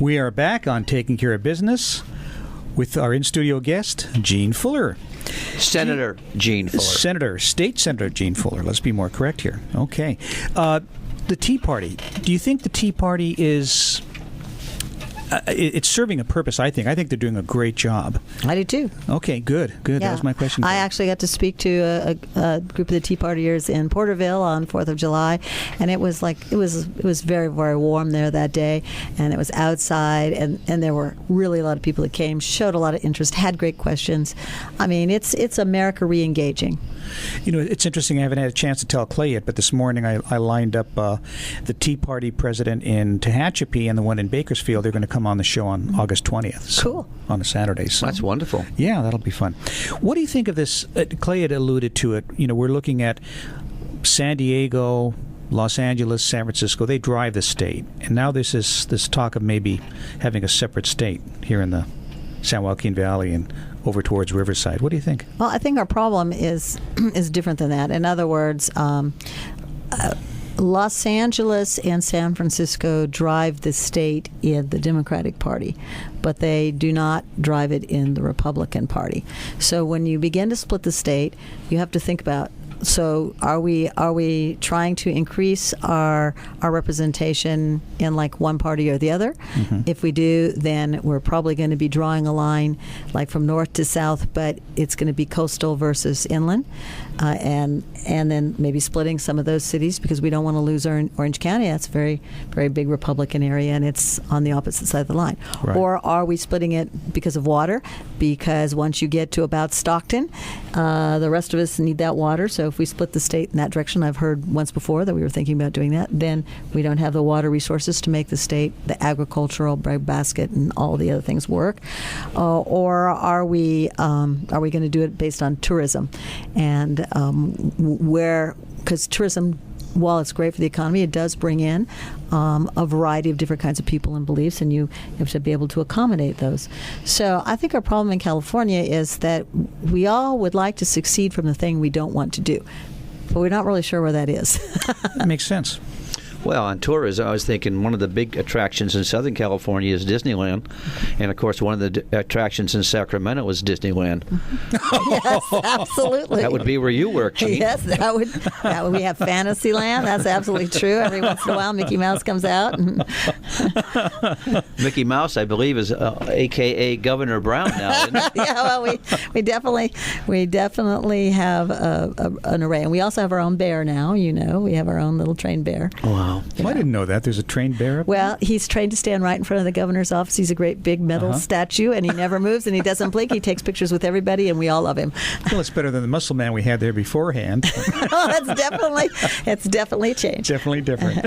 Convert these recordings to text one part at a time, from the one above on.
We are back on Taking Care of Business with our in-studio guest, Gene Fuller. Senator Gene Fuller. State Senator Gene Fuller. Let's be more correct here. Okay. The Tea Party. Do you think the Tea Party is... it's serving a purpose, I think. I think they're doing a great job. I do, too. Okay, good. Yeah. That was my question. I actually got to speak to a group of the Tea Partiers in Porterville on 4th of July, and it was very, very warm there that day, and it was outside, and there were really a lot of people that came, showed a lot of interest, had great questions. I mean, it's America re-engaging. You know, it's interesting. I haven't had a chance to tell Clay yet, but this morning I lined up the Tea Party president in Tehachapi and the one in Bakersfield. They're going to come on the show on August 20th. So, cool. On a Saturday. So. That's wonderful. Yeah, that'll be fun. What do you think of this? Clay had alluded to it. You know, we're looking at San Diego, Los Angeles, San Francisco. They drive the state. And now there's this talk of maybe having a separate state here in the San Joaquin Valley and over towards Riverside. What do you think? Well, I think our problem is different than that. In other words, Los Angeles and San Francisco drive the state in the Democratic Party, but they do not drive it in the Republican Party. So when you begin to split the state, you have to think about, so are we trying to increase our representation in like one party or the other? Mm-hmm. If we do, then we're probably going to be drawing a line like from north to south, but it's going to be coastal versus inland, and then maybe splitting some of those cities because we don't want to lose Orange County. That's a very, very big Republican area, and it's on the opposite side of the line. Right. Or are we splitting it because of water? Because once you get to about Stockton, the rest of us need that water. So if we split the state in that direction, I've heard once before that we were thinking about doing that, then we don't have the water resources to make the state, the agricultural breadbasket and all the other things work. Or are we going to do it based on tourism? And because tourism, while it's great for the economy, it does bring in a variety of different kinds of people and beliefs, and you have to be able to accommodate those. So I think our problem in California is that we all would like to succeed from the thing we don't want to do, but we're not really sure where that is. That makes sense. Well, on tourism, I was thinking one of the big attractions in Southern California is Disneyland. And, of course, one of the attractions in Sacramento is Disneyland. Yes, absolutely. That would be where you work, Gene. Yes, that would. We have Fantasyland. That's absolutely true. Every once in a while, Mickey Mouse comes out. Mickey Mouse, I believe, is a.k.a. Governor Brown now, isn't it? Yeah, well, we definitely have an array. And we also have our own bear now, you know. We have our own little trained bear. Wow. Well, I didn't know that. There's a trained bear up there? Well, he's trained to stand right in front of the governor's office. He's a great big metal statue, and he never moves, and he doesn't blink. He takes pictures with everybody, and we all love him. Well, it's better than the muscle man we had there beforehand. Oh, it's definitely changed. Definitely different.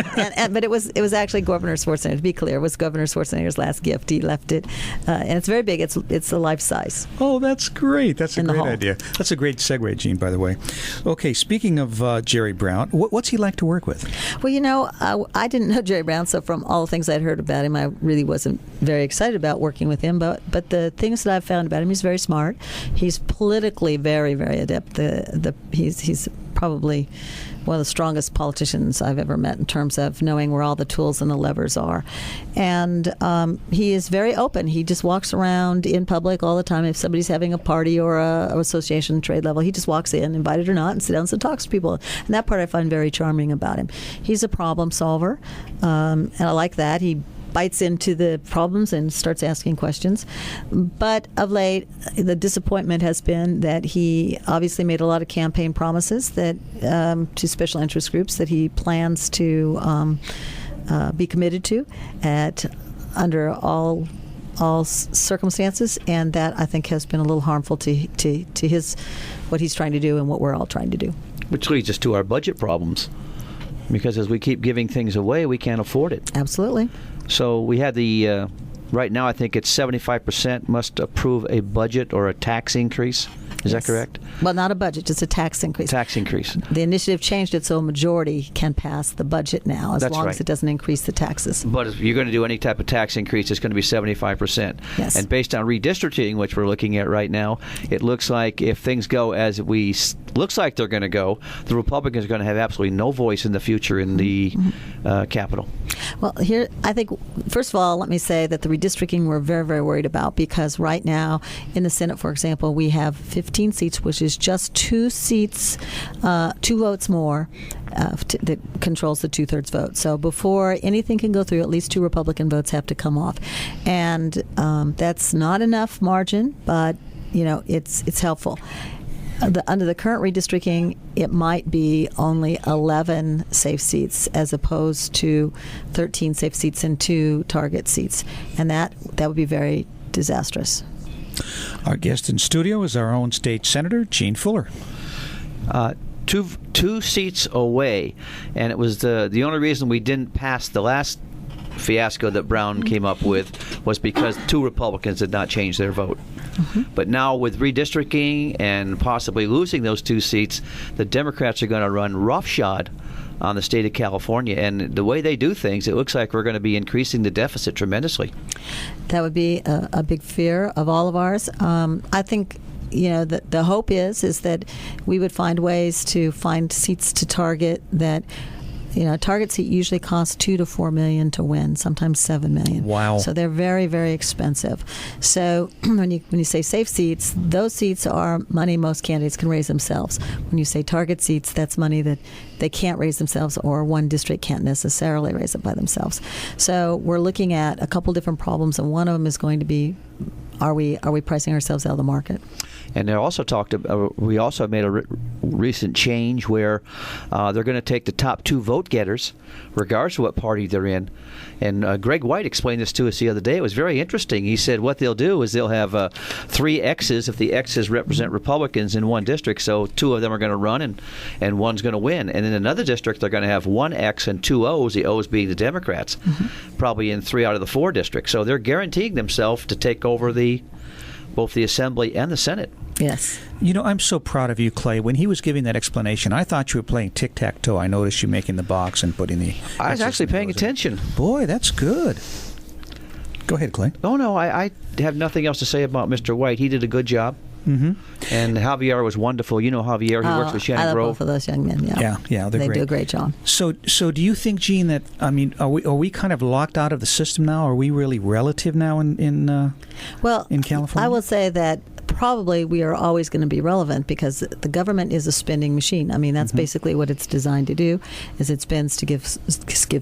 But it was actually Governor Schwarzenegger. To be clear, it was Governor Schwarzenegger's last gift. He left it, and it's very big. It's a life size. Oh, that's great. That's a great idea. That's a great segue, Gene, by the way. Okay, speaking of Jerry Brown, what's he like to work with? Well, you know, I didn't know Jerry Brown, so from all the things I'd heard about him, I really wasn't very excited about working with him. But the things that I've found about him, he's very smart. He's politically very, very adept. He's probably one of the strongest politicians I've ever met in terms of knowing where all the tools and the levers are. And he is very open. He just walks around in public all the time. If somebody's having a party or a association trade level, he just walks in, invited or not, and sits down and talks to people. And that part I find very charming about him. He's a problem solver, and I like that. He bites into the problems and starts asking questions. But of late, the disappointment has been that he obviously made a lot of campaign promises that to special interest groups that he plans to be committed to under all circumstances, and that I think has been a little harmful to his what he's trying to do and what we're all trying to do. Which leads us to our budget problems. Because as we keep giving things away, we can't afford it. Absolutely. So we had right now I think it's 75% must approve a budget or a tax increase. Is that correct? Well, not a budget, just a tax increase. Tax increase. The initiative changed it so a majority can pass the budget now, as long as it doesn't increase the taxes. But if you're going to do any type of tax increase, it's going to be 75%. Yes. And based on redistricting, which we're looking at right now, it looks like if things go as looks like they're going to go, the Republicans are going to have absolutely no voice in the future in the Capitol. Well, here, I think, first of all, let me say that the redistricting we're very, very worried about, because right now in the Senate, for example, we have 15 seats, which is just 2 seats, 2 votes more that controls the 2/3 vote. So before anything can go through, at least 2 Republican votes have to come off. And that's not enough margin, but, it's helpful. Under the current redistricting, it might be only 11 safe seats as opposed to 13 safe seats and 2 target seats, and that would be very disastrous. Our guest in studio is our own state senator, Gene Fuller. Two seats away, and it was the only reason we didn't pass the last fiasco that Brown came up with was because 2 Republicans did not change their vote. Mm-hmm. But now with redistricting and possibly losing those 2 seats, the Democrats are going to run roughshod on the state of California. And the way they do things, it looks like we're going to be increasing the deficit tremendously. That would be a big fear of all of ours. I think the hope is that we would find ways to find seats to target that. A target seat usually costs $2 to $4 million to win, sometimes $7 million. Wow! So they're very, very expensive. So when you say safe seats, those seats are money most candidates can raise themselves. When you say target seats, that's money that they can't raise themselves, or one district can't necessarily raise it by themselves. So we're looking at a couple different problems, and one of them is going to be: Are we pricing ourselves out of the market? And they also we also made a recent change where they're going to take the top 2 vote getters, regardless of what party they're in. And Greg White explained this to us the other day. It was very interesting. He said what they'll do is they'll have 3 X's if the X's represent Republicans in one district. So 2 of them are going to run and one's going to win. And in another district, they're going to have 1 X and 2 O's, the O's being the Democrats, probably in 3 out of the 4 districts. So they're guaranteeing themselves to take over both the Assembly and the Senate. Yes. I'm so proud of you, Clay. When he was giving that explanation, I thought you were playing tic-tac-toe. I noticed you making the box and putting the... I was actually paying attention. Boy, that's good. Go ahead, Clay. Oh, no, I have nothing else to say about Mr. White. He did a good job. Mm-hmm. And Javier was wonderful. You know Javier, he works with Shannon I love Grove. both of those young men, Yeah, they great. do a great job. So do you think, Gene, that, are we kind of locked out of the system now? Are we really relative now in California? I will say that probably we are always going to be relevant because the government is a spending machine. I mean, that's basically what it's designed to do, is it spends to give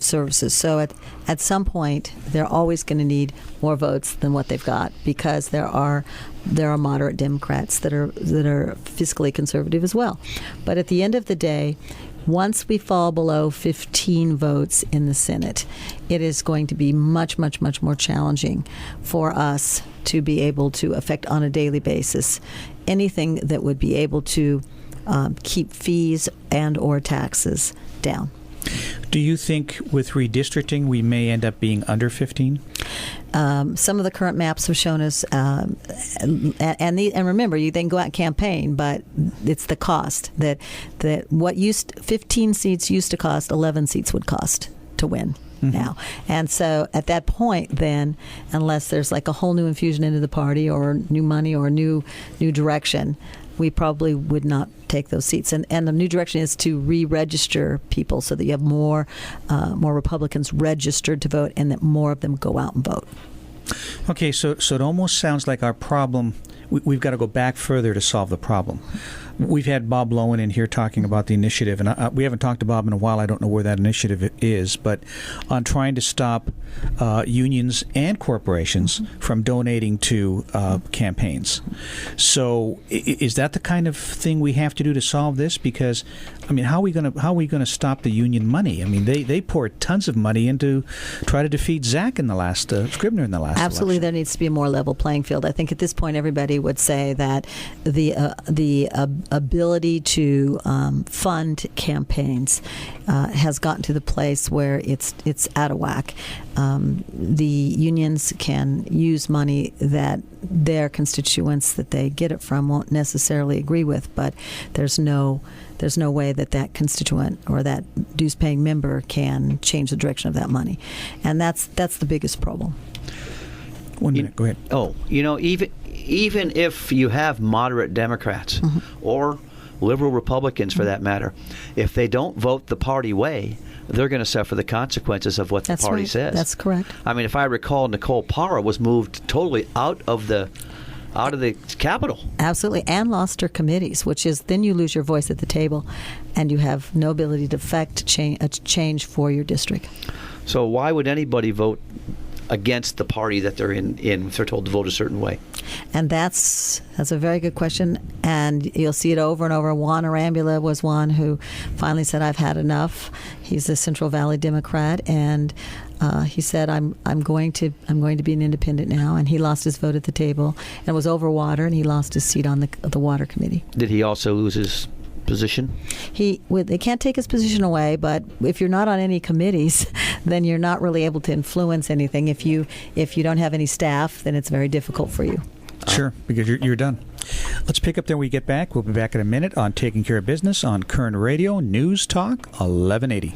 services. So at some point, they're always going to need more votes than what they've got, because there are moderate Democrats that are fiscally conservative as well. But at the end of the day, once we fall below 15 votes in the Senate, it is going to be much, much, much more challenging for us to be able to affect on a daily basis anything that would be able to keep fees and or taxes down. Do you think with redistricting we may end up being under 15? Some of the current maps have shown us, and remember, you then go out and campaign, but it's the cost that what 15 seats used to cost, 11 seats would cost to win. Now. And so at that point, then, unless there's like a whole new infusion into the party or new money or new direction, we probably would not take those seats. And the new direction is to re-register people so that you have more Republicans registered to vote and that more of them go out and vote. Okay, so it almost sounds like our problem, we've got to go back further to solve the problem. We've had Bob Lowen in here talking about the initiative, and we haven't talked to Bob in a while. I don't know where that initiative is, but on trying to stop unions and corporations from donating to campaigns. So is that the kind of thing we have to do to solve this? Because, I mean, how are we going to stop the union money? I mean, they poured tons of money into try to defeat Zach in the last Scribner in the last Absolutely, election. There needs to be a more level playing field. I think at this point everybody would say that the ability to fund campaigns has gotten to the place where it's out of whack. The unions can use money that their constituents that they get it from won't necessarily agree with, but there's no way that constituent or that dues-paying member can change the direction of that money, and that's the biggest problem. 1 minute, go ahead. Even if you have moderate Democrats or liberal Republicans, for that matter, if they don't vote the party way, they're going to suffer the consequences of what the party says. That's correct. I mean, if I recall, Nicole Parra was moved totally out of the Capitol. Absolutely, and lost her committees, which is then you lose your voice at the table, and you have no ability to affect change for your district. So why would anybody vote against the party that they're in if they're told to vote a certain way? And that's a very good question, and you'll see it over and over. Juan Arambula was one who finally said, "I've had enough." He's a Central Valley Democrat, and he said, "I'm going to be an independent now." And he lost his vote at the table, and it was over water, and he lost his seat on the water committee. Did he also lose his position? They can't take his position away, but if you're not on any committees, then you're not really able to influence anything. If you don't have any staff, then it's very difficult for you. Sure, because you're done. Let's pick up there when we get back. We'll be back in a minute on Taking Care of Business on Kern Radio Newstalk 1180.